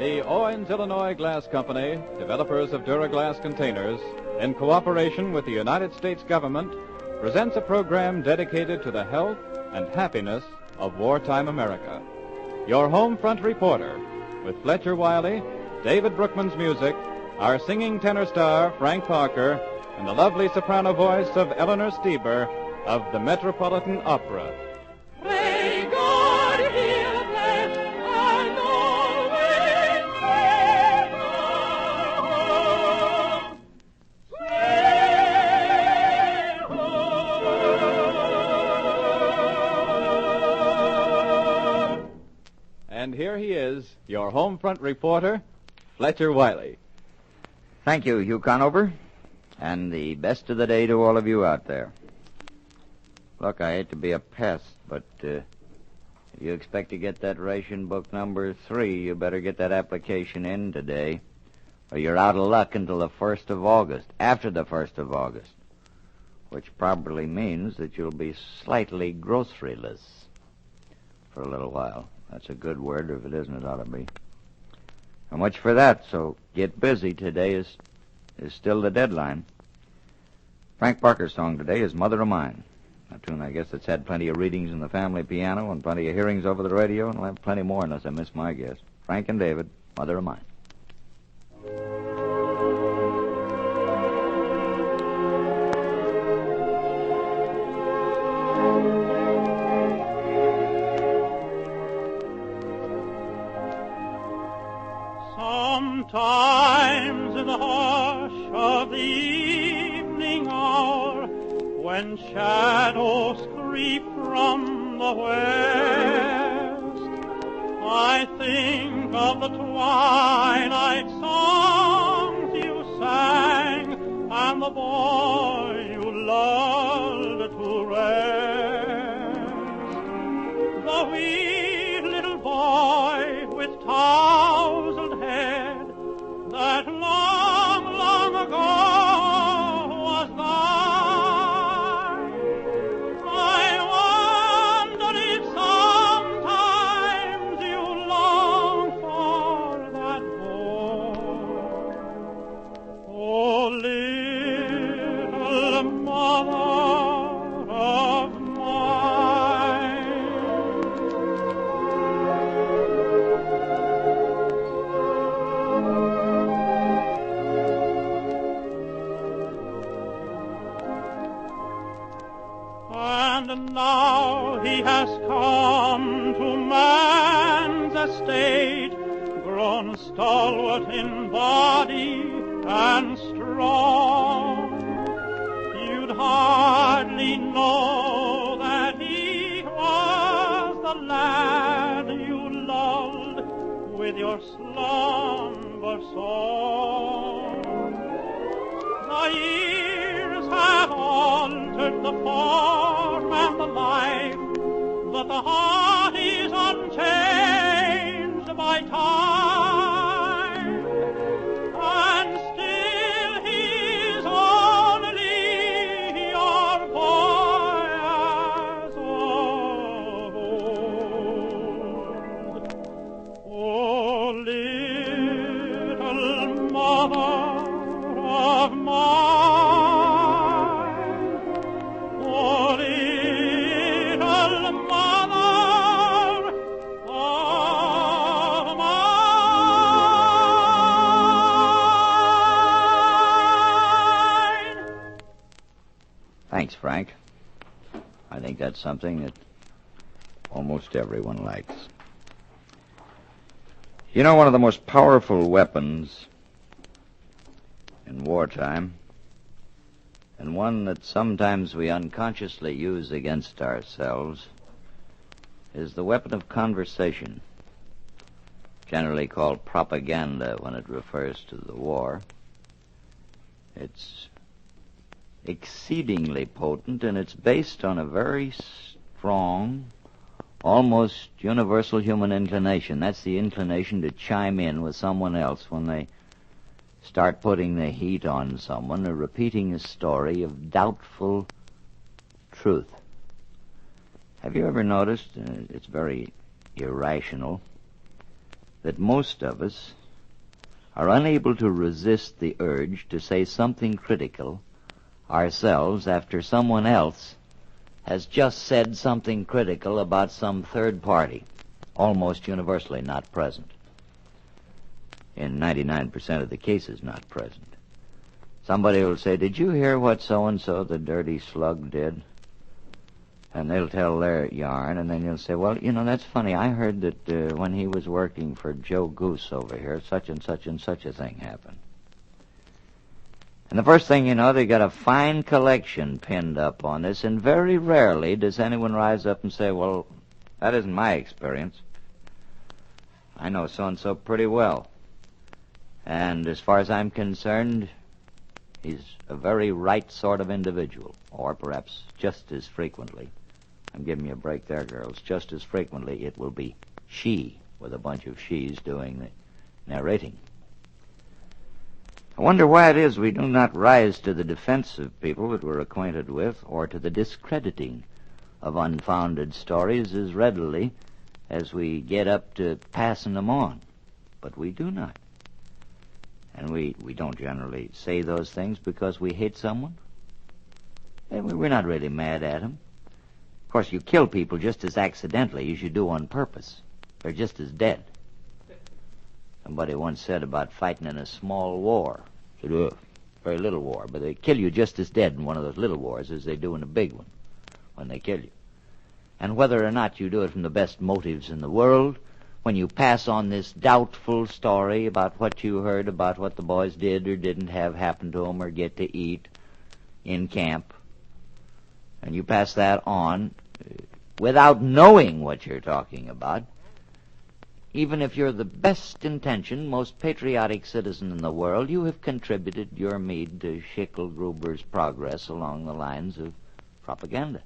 The Owens, Illinois Glass Company, developers of Duraglass containers, in cooperation with the United States government, presents a program dedicated to the health and happiness of wartime America. Your home front reporter, with Fletcher Wiley, David Brookman's music, our singing tenor star, Frank Parker, and the lovely soprano voice of Eleanor Stieber of the Metropolitan Opera. May God hear the blessed and always save home. Save home. And here he is, your home front reporter, Fletcher Wiley. Thank you, Hugh Conover, and the best of the day to all of you out there. Look, I hate to be a pest, but if you expect to get that ration book number 3, you better get that application in today, or you're out of luck until the 1st of August, after the 1st of August, which probably means that you'll be slightly groceryless for a little while. That's a good word. If it isn't, it ought to be. How much for that? So get busy. Today is still the deadline. Frank Parker's song today is Mother of Mine. A tune, I guess, that's had plenty of readings in the family piano and plenty of hearings over the radio, and I'll have plenty more unless I miss my guess. Frank and David, Mother of Mine. Sometimes in the hush of the evening hour, when shadows creep from the west, I think of the twilight songs you sang and the boy you lulled to rest. The wee little boy with tousled head that long, long ago was thine. I wonder if sometimes you long for that boy. Oh, little mother of mine. And now he has come to man's estate, grown stalwart in body and strong. You'd hardly know that he was the lad you lulled with your slumber song. The years have altered the form and the life, but the heart is unchanged by time, and still he's only your boy as old. Oh, little mother of mine. Oh, little mother of mine. Thanks, Frank. I think that's something that almost everyone likes. You know, one of the most powerful weapons in wartime, and one that sometimes we unconsciously use against ourselves, is the weapon of conversation, generally called propaganda when it refers to the war. It's exceedingly potent, and it's based on a very strong, almost universal human inclination. That's the inclination to chime in with someone else when they start putting the heat on someone or repeating a story of doubtful truth. Have you ever noticed, it's very irrational, that most of us are unable to resist the urge to say something critical ourselves after someone else has just said something critical about some third party, almost universally not present. In 99% of the cases, not present. Somebody will say, "Did you hear what so-and-so, the dirty slug, did?" And they'll tell their yarn, and then you'll say, "Well, that's funny. I heard that when he was working for Joe Goose over here, such and such a thing happened." And the first thing you know, they got a fine collection pinned up on this, and very rarely does anyone rise up and say, "Well, that isn't my experience. I know so-and-so pretty well. And as far as I'm concerned, he's a very right sort of individual." Or perhaps just as frequently, I'm giving you a break there, girls, just as frequently it will be she, with a bunch of she's doing the narrating. I wonder why it is we do not rise to the defense of people that we're acquainted with, or to the discrediting of unfounded stories as readily as we get up to passing them on. But we do not. And we don't generally say those things because we hate someone. We're not really mad at them. Of course, you kill people just as accidentally as you do on purpose. They're just as dead. Somebody once said about fighting in a small war. Said, very little war, but they kill you just as dead in one of those little wars as they do in a big one when they kill you. And whether or not you do it from the best motives in the world, when you pass on this doubtful story about what you heard about what the boys did or didn't have happen to them or get to eat in camp, and you pass that on without knowing what you're talking about, even if you're the best intentioned, most patriotic citizen in the world, you have contributed your meed to Schicklgruber's progress along the lines of propaganda.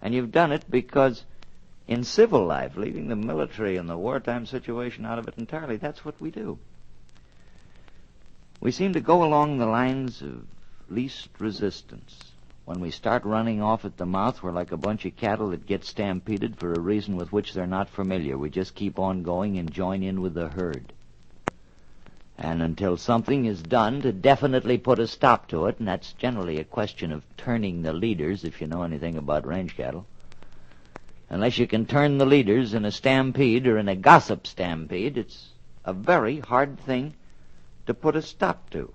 And you've done it because in civil life, leaving the military and the wartime situation out of it entirely, that's what we do. We seem to go along the lines of least resistance. When we start running off at the mouth, we're like a bunch of cattle that get stampeded for a reason with which they're not familiar. We just keep on going and join in with the herd. And until something is done to definitely put a stop to it, and that's generally a question of turning the leaders, if you know anything about range cattle, unless you can turn the leaders in a stampede or in a gossip stampede, it's a very hard thing to put a stop to.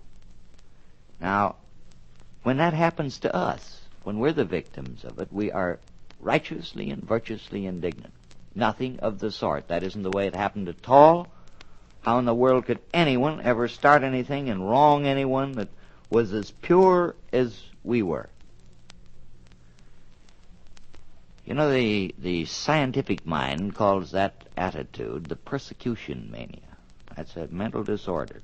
Now, when that happens to us, when we're the victims of it, we are righteously and virtuously indignant. Nothing of the sort. That isn't the way it happened at all. How in the world could anyone ever start anything and wrong anyone that was as pure as we were? You know, the scientific mind calls that attitude the persecution mania. That's a mental disorder.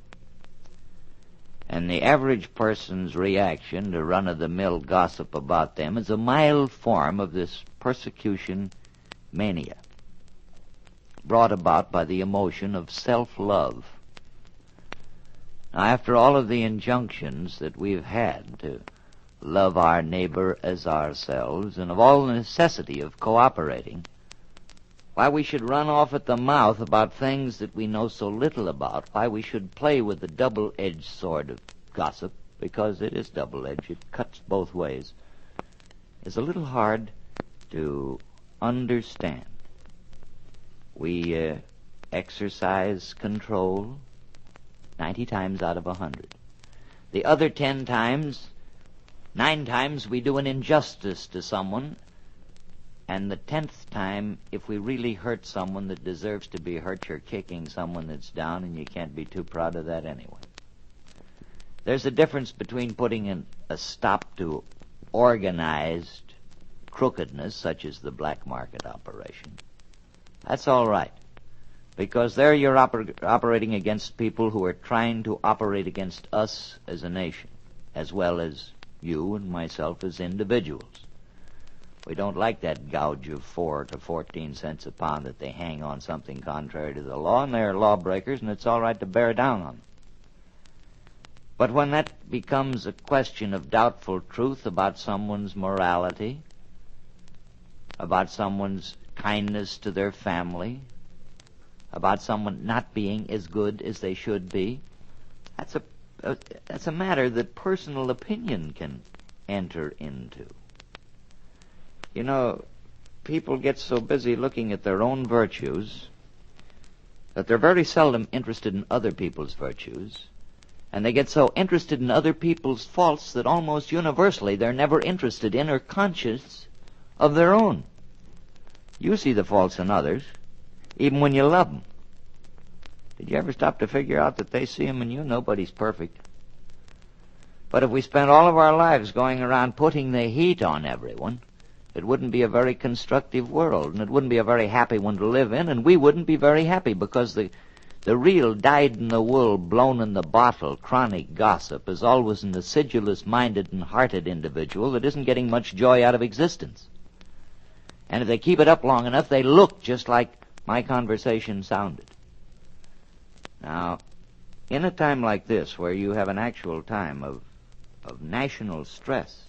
And the average person's reaction to run-of-the-mill gossip about them is a mild form of this persecution mania, brought about by the emotion of self-love. Now, after all of the injunctions that we've had to love our neighbor as ourselves, and of all the necessity of cooperating, why we should run off at the mouth about things that we know so little about, why we should play with the double-edged sword of gossip, because it is double-edged, it cuts both ways, is a little hard to understand. We exercise control 90 times out of 100. The other 10 times, 9 times, we do an injustice to someone, and the 10th time, if we really hurt someone that deserves to be hurt, you're kicking someone that's down, and you can't be too proud of that anyway. There's a difference between putting a stop to organized crookedness, such as the black market operation. That's all right, because there you're operating against people who are trying to operate against us as a nation, as well as you and myself as individuals. We don't like that gouge of 4 to 14 cents a pound that they hang on something contrary to the law, and they're lawbreakers, and it's all right to bear down on them. But when that becomes a question of doubtful truth about someone's morality, about someone's kindness to their family, about someone not being as good as they should be, that's a matter that personal opinion can enter into. You know, people get so busy looking at their own virtues that they're very seldom interested in other people's virtues, and they get so interested in other people's faults that almost universally they're never interested in or conscious of their own. You see the faults in others, even when you love them. Did you ever stop to figure out that they see them in you? Nobody's perfect. But if we spent all of our lives going around putting the heat on everyone, it wouldn't be a very constructive world, and it wouldn't be a very happy one to live in, and we wouldn't be very happy because the real dyed-in-the-wool, blown-in-the-bottle chronic gossip is always an acidulous-minded and hearted individual that isn't getting much joy out of existence. And if they keep it up long enough, they look just like my conversation sounded. Now, in a time like this, where you have an actual time of national stress,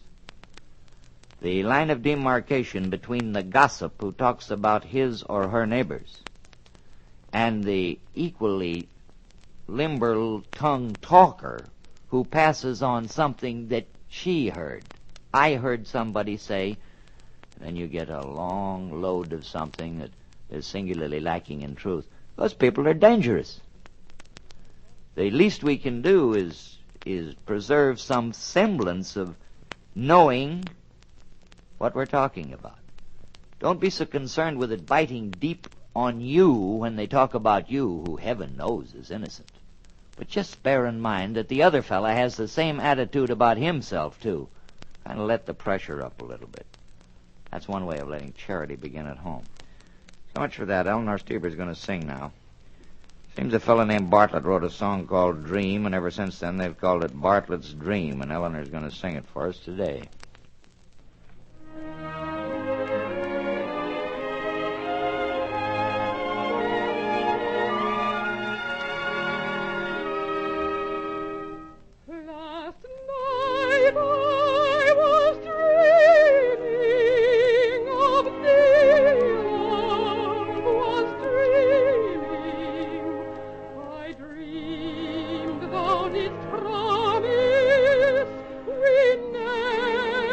the line of demarcation between the gossip who talks about his or her neighbors and the equally limber-tongued talker who passes on something that she heard. I heard somebody say, then you get a long load of something that is singularly lacking in truth. Those people are dangerous. The least we can do is preserve some semblance of knowing what we're talking about. Don't be so concerned with it biting deep on you when they talk about you, who heaven knows is innocent. But just bear in mind that the other fella has the same attitude about himself, too. Kind of let the pressure up a little bit. That's one way of letting charity begin at home. So much for that. Eleanor Stieber's going to sing now. Seems a fellow named Bartlett wrote a song called Dream, and ever since then they've called it Bartlett's Dream, and Eleanor's going to sing it for us today. Promise we never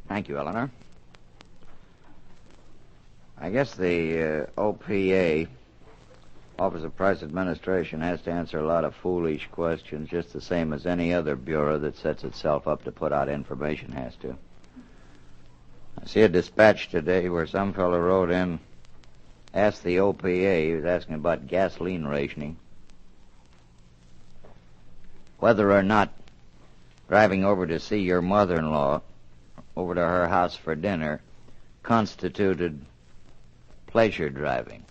Thank you, Eleanor. I guess the OPA, Office of Price Administration, has to answer a lot of foolish questions, just the same as any other bureau that sets itself up to put out information has to. I see a dispatch today where some fellow wrote in, asked the OPA, he was asking about gasoline rationing, whether or not driving over to see your mother-in-law, over to her house for dinner, constituted pleasure driving.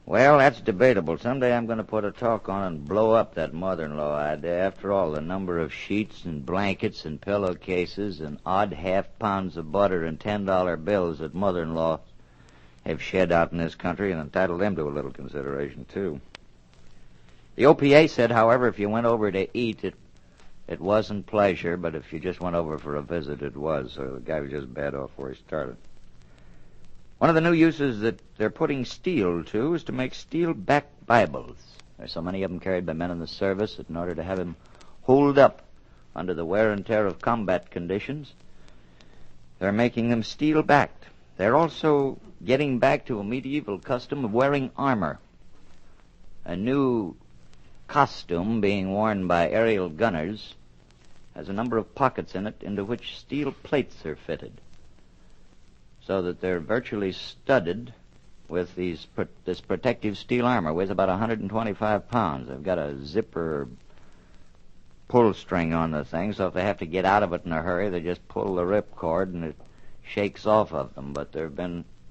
Well, that's debatable. Someday I'm going to put a talk on and blow up that mother-in-law idea. After all, the number of sheets and blankets and pillowcases and odd half-pounds of butter and $10 bills that mother-in-law have shed out in this country and entitled them to a little consideration, too. The OPA said, however, if you went over to eat, it wasn't pleasure, but if you just went over for a visit, it was. So the guy was just bad off where he started. One of the new uses that they're putting steel to is to make steel-backed Bibles. There's so many of them carried by men in the service that in order to have them hold up under the wear and tear of combat conditions, they're making them steel-backed. They're also getting back to a medieval custom of wearing armor. A new costume being worn by aerial gunners has a number of pockets in it into which steel plates are fitted, so that they're virtually studded with this protective steel armor. Weighs about 125 pounds. They've got a zipper pull string on the thing, so if they have to get out of it in a hurry, they just pull the ripcord and it shakes off of them. But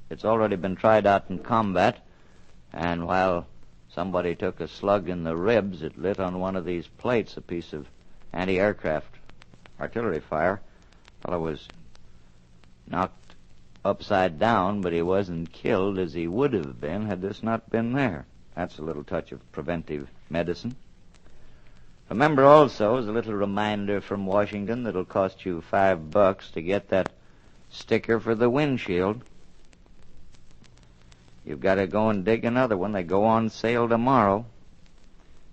it's already been tried out in combat, and while somebody took a slug in the ribs, it lit on one of these plates, a piece of anti-aircraft artillery fire. The fellow was knocked upside down, but he wasn't killed as he would have been had this not been there. That's a little touch of preventive medicine. Remember also, as a little reminder from Washington, that'll cost you $5 to get that sticker for the windshield. You've got to go and dig another one. They go on sale tomorrow.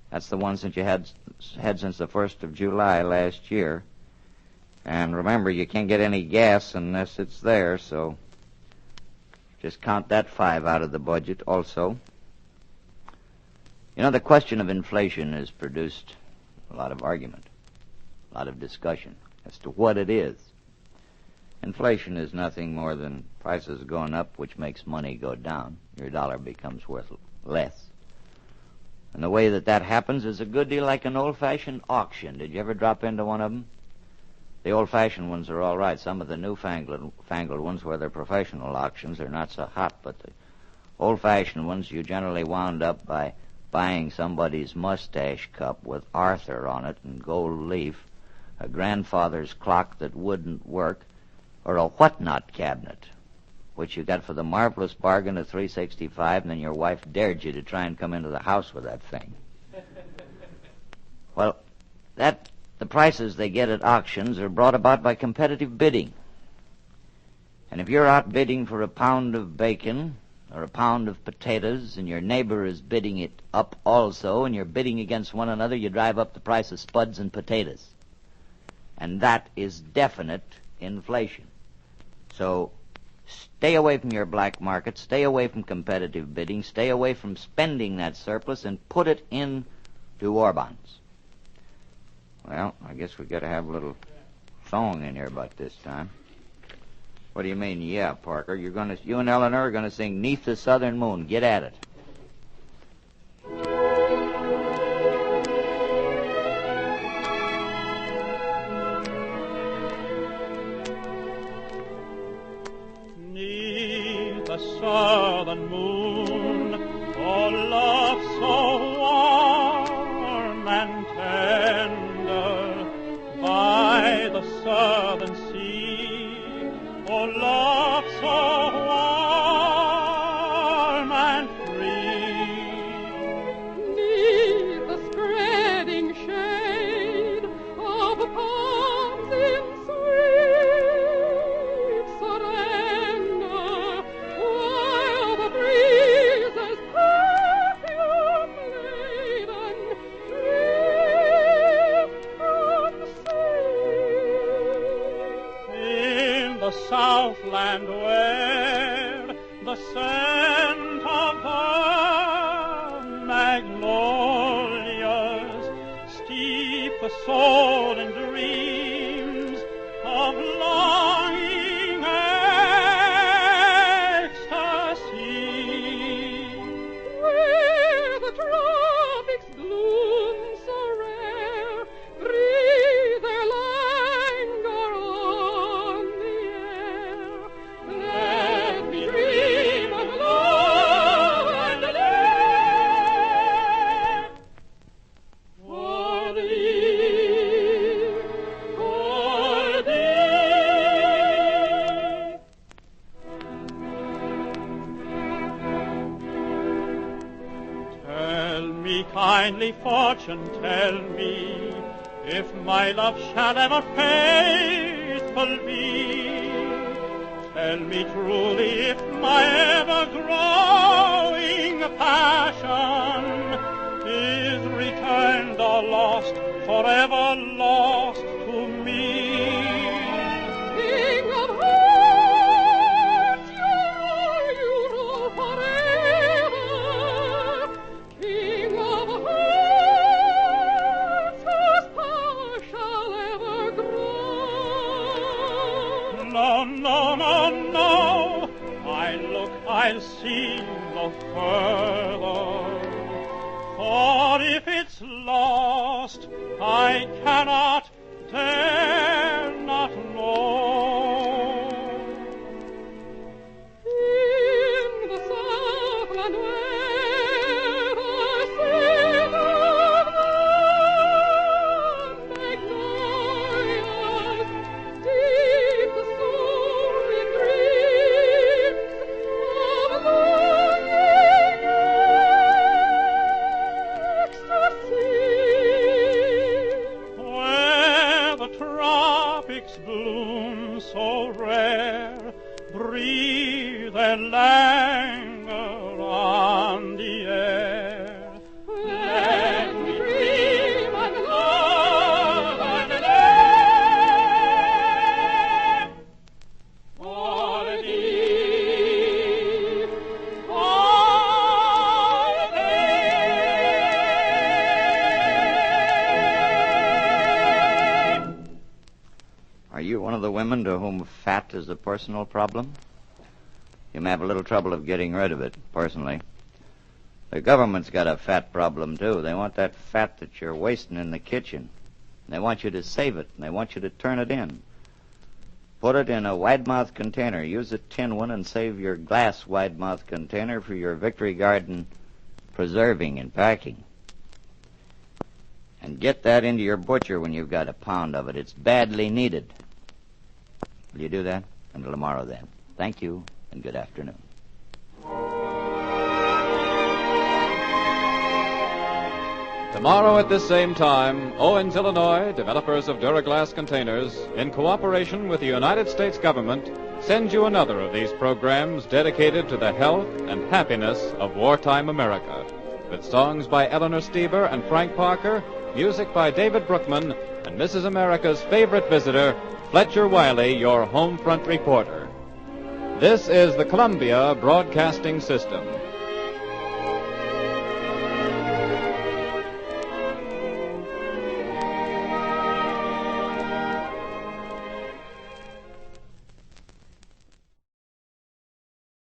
That's the ones that you had since the 1st of July last year. And remember, you can't get any gas unless it's there, so just count that $5 out of the budget also. You know, the question of inflation has produced a lot of argument, a lot of discussion as to what it is. Inflation is nothing more than prices going up, which makes money go down. Your dollar becomes worth less. And the way that happens is a good deal like an old-fashioned auction. Did you ever drop into one of them? The old-fashioned ones are all right. Some of the newfangled ones, where they're professional auctions, are not so hot. But the old-fashioned ones, you generally wound up by buying somebody's mustache cup with Arthur on it and gold leaf, a grandfather's clock that wouldn't work, or a whatnot cabinet, which you got for the marvelous bargain of $365, and then your wife dared you to try and come into the house with that thing. Well, the prices they get at auctions are brought about by competitive bidding. And if you're out bidding for a pound of bacon or a pound of potatoes, and your neighbor is bidding it up also, and you're bidding against one another, you drive up the price of spuds and potatoes. And that is definite inflation. So stay away from your black market, stay away from competitive bidding, stay away from spending that surplus, and put it into war bonds. Well, I guess we got to have a little song in here about this time. What do you mean, yeah, Parker? You and Eleanor are going to sing "'Neath the Southern Moon." Get at it. The southern moon, oh love so warm and tender, by the southern sea, oh love so warm and free. Neath the spreading shade of the palms in sweet surrender, while the breeze Southland where the scent of the magnolias steep the soul in dreams of longing ecstasy, where the tropics bloom so rare, breathe their languor on the air. Let me dream of love and live for thee, for thee. Tell me, kindly fortune, tell me, if my love shall ever faithful be. Tell me truly if my ever-growing passion is returned or lost, forever lost to me. King of hearts, you rule forever. King of hearts, whose power shall ever grow. No, no, no, no, I look, I'll see no further. For if it's lost, I cannot, dare not know. In the Southland where the scent of the magnolias steep the soul in dreams of longing ecstasy, Where the tropics bloom so rare, breathe their languor on the air. let me dream of love and live for thee, for thee. Are you one of the women to whom fat is a personal problem? You may have a little trouble of getting rid of it, personally. The government's got a fat problem, too. They want that fat that you're wasting in the kitchen. They want you to save it, and they want you to turn it in. Put it in a wide-mouth container. Use a tin one and save your glass wide-mouth container for your Victory Garden preserving and packing. And get that into your butcher when you've got a pound of it. It's badly needed. Will you do that? Until tomorrow, then. Thank you, and good afternoon. Tomorrow at this same time, Owens, Illinois, developers of Duraglass containers, in cooperation with the United States government, sends you another of these programs dedicated to the health and happiness of wartime America, with songs by Eleanor Steber and Frank Parker, music by David Brookman, and Mrs. America's favorite visitor, Fletcher Wiley, your home front reporter. This is the Columbia Broadcasting System.